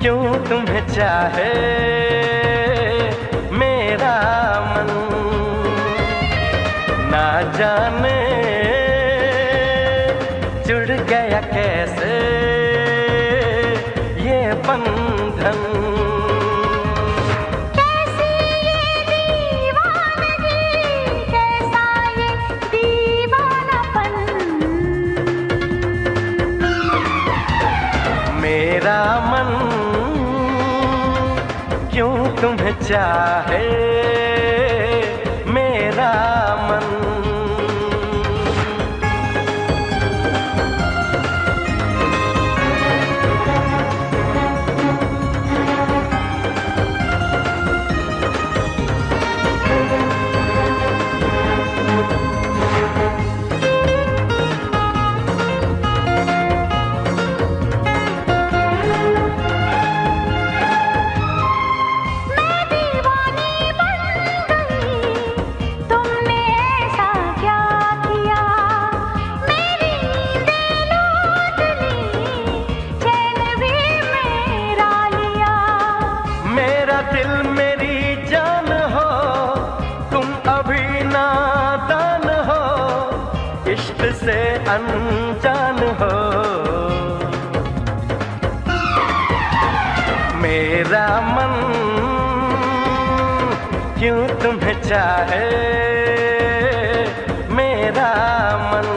क्यों तुम्हें चाहे मेरा मन, ना जाने जुड़ गया कैसे ये बंधन। कैसी ये दीवानगी, कैसा ये दीवानापन, मेरा मन क्यों तुम्हें चाहे मेरा मन। दिल मेरी जान हो, तुम अभी नादान हो, इश्क से अनजान हो। मेरा मन क्यों तुम्हें चाहे मेरा मन।